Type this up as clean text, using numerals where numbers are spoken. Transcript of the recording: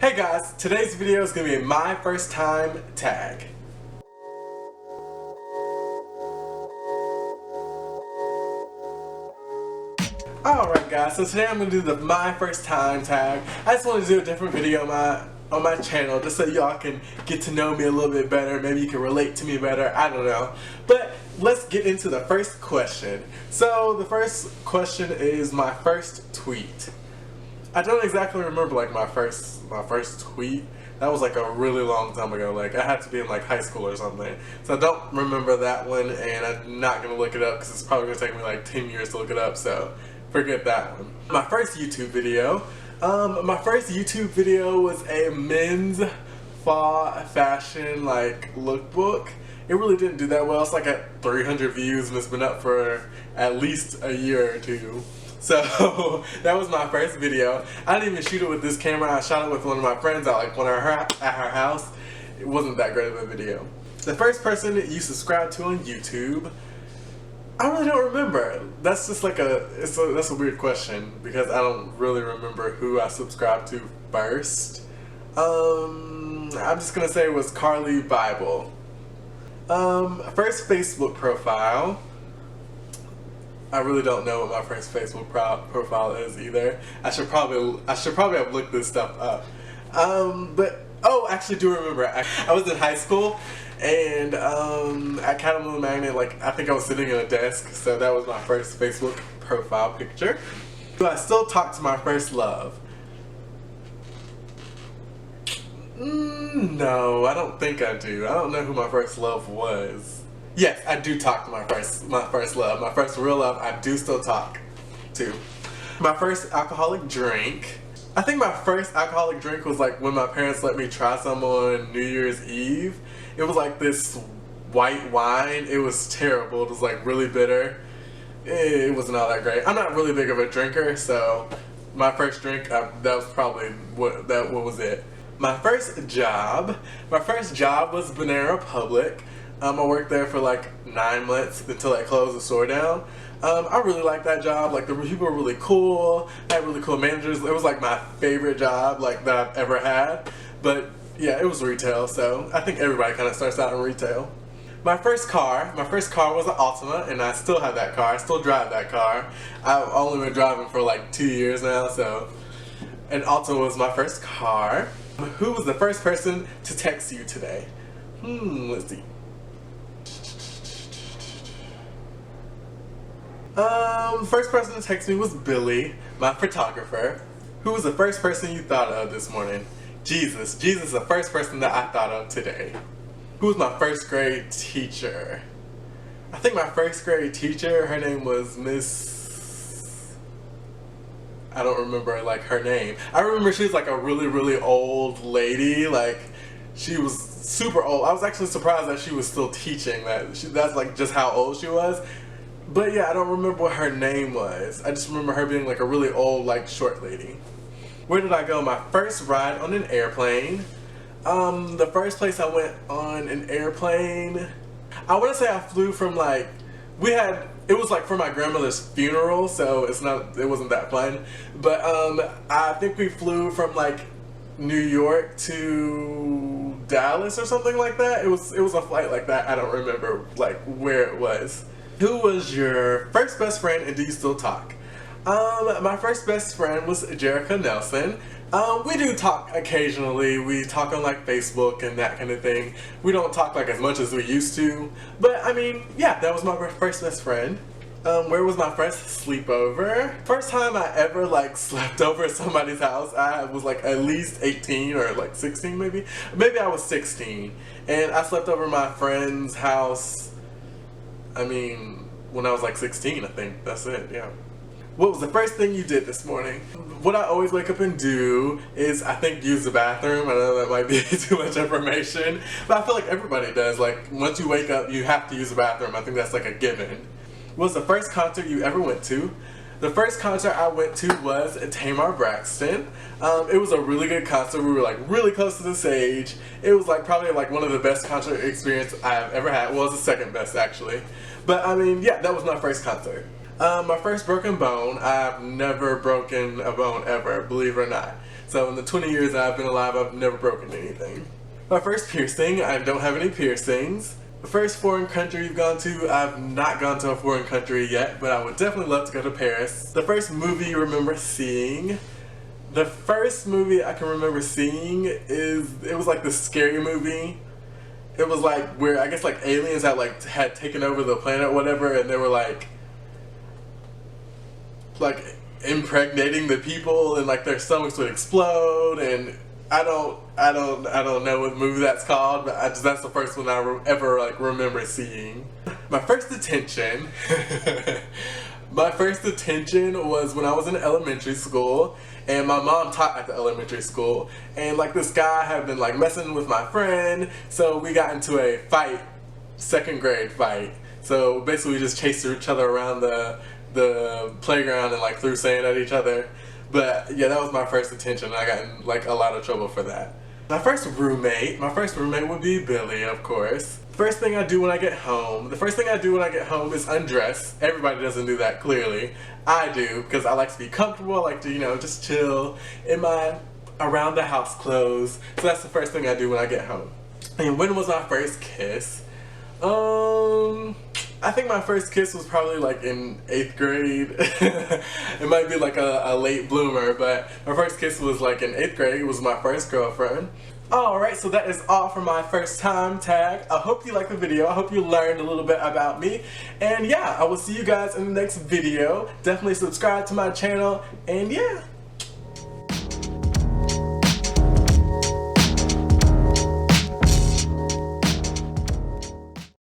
Hey guys, today's video is going to be my first time tag. Alright guys, so today I'm going to do the my first time tag. I just want to do a different video on my channel just so y'all can get to know me a little bit better. Maybe you can relate to me better, I don't know. But let's get into the first question. So the first question is my first tweet. I don't exactly remember like my first tweet. That was like a really long time ago. Like I had to be in like high school or something. So I don't remember that one, and I'm not gonna look it up because it's probably gonna take me like 10 years to look it up. So forget that one. My first YouTube video. My first YouTube video was a men's fall fashion like lookbook. It really didn't do that well. It's like at 300 views and it's been up for at least a year or two. So that was my first video. I didn't even shoot it with this camera. I shot it with one of my friends at like at her house. It wasn't that great of a video. The first person that you subscribed to on YouTube, I really don't remember. That's just like that's a weird question because I don't really remember who I subscribed to first. I'm just gonna say it was Carly Bible. First Facebook profile. I really don't know what my first Facebook profile is either. I should probably have looked this stuff up. But I actually do remember. I was in high school and at Catamount Magnet, like I think I was sitting at a desk, so that was my first Facebook profile picture. Do I still talk to my first love? No, I don't think I do. I don't know who my first love was. Yes, I do talk to my first love. My first real love, I do still talk to. My first alcoholic drink. I think my first alcoholic drink was like when my parents let me try some on New Year's Eve. It was like this white wine. It was terrible. It was like really bitter. It wasn't all that great. I'm not really big of a drinker, so my first drink, that was probably what was it. My first job was Banana Republic. I worked there for like 9 months until they closed the store down. I really liked that job. Like the people were really cool. I had really cool managers. It was like my favorite job like that I've ever had. But yeah, it was retail, so I think everybody kind of starts out in retail. My first car was an Altima, and I still have that car. I still drive that car. I've only been driving for like 2 years now, so an Altima was my first car. Who was the first person to text you today? Let's see. First person to text me was Billy, my photographer. Who was the first person you thought of this morning? Jesus is the first person that I thought of today. Who was my first grade teacher? I think my first grade teacher, her name was Miss... I don't remember like her name. I remember she was like a really, really old lady. Like she was super old. I was actually surprised that she was still teaching. That's like just how old she was. But yeah, I don't remember what her name was. I just remember her being like a really old, like short lady. Where did I go? My first ride on an airplane. The first place I went on an airplane, I want to say I flew from like, it was like for my grandmother's funeral, so it wasn't that fun. But I think we flew from like New York to Dallas or something like that. It was a flight like that. I don't remember like where it was. Who was your first best friend and do you still talk? My first best friend was Jerica Nelson. We do talk occasionally. We talk on like Facebook and that kind of thing. We don't talk like as much as we used to. But I mean, yeah, that was my first best friend. Where was my first sleepover? First time I ever like slept over at somebody's house, I was like at least 18 or like 16 maybe. Maybe I was 16. And I slept over my friend's house. I mean, when I was like 16, I think. That's it, yeah. What was the first thing you did this morning? What I always wake up and do is, I think, use the bathroom. I know that might be too much information, but I feel like everybody does. Like, once you wake up, you have to use the bathroom. I think that's like a given. What was the first concert you ever went to? The first concert I went to was Tamar Braxton. It was a really good concert. We were like really close to the stage. It was like probably like one of the best concert experience I've ever had. Well, it was the second best actually. But I mean, yeah, that was my first concert. My first broken bone. I've never broken a bone ever, believe it or not. So in the 20 years that I've been alive, I've never broken anything. My first piercing, I don't have any piercings. The first foreign country you've gone to, I've not gone to a foreign country yet, but I would definitely love to go to Paris. The first movie you remember seeing? The first movie I can remember seeing it was like the scary movie. It was like where I guess like aliens had taken over the planet or whatever, and they were like impregnating the people, and like their stomachs would explode, and I don't know what movie that's called, but that's the first one I ever like remember seeing. My first detention my first detention was when I was in elementary school, and my mom taught at the elementary school, and like this guy had been like messing with my friend, so we got into a fight, second grade fight. So basically we just chased each other around the playground and like threw sand at each other. But yeah, that was my first detention. I got in like a lot of trouble for that. My first roommate would be Billy, of course. First thing I do when I get home, is undress. Everybody doesn't do that, clearly. I do, because I like to be comfortable. I like to, you know, just chill in my around the house clothes. So that's the first thing I do when I get home. And when was my first kiss? I think my first kiss was probably like in 8th grade. It might be like a late bloomer, but my first kiss was like in 8th grade. It was my first girlfriend. Alright, so that is all for my first time tag. I hope you liked the video. I hope you learned a little bit about me. And yeah, I will see you guys in the next video. Definitely subscribe to my channel. And yeah.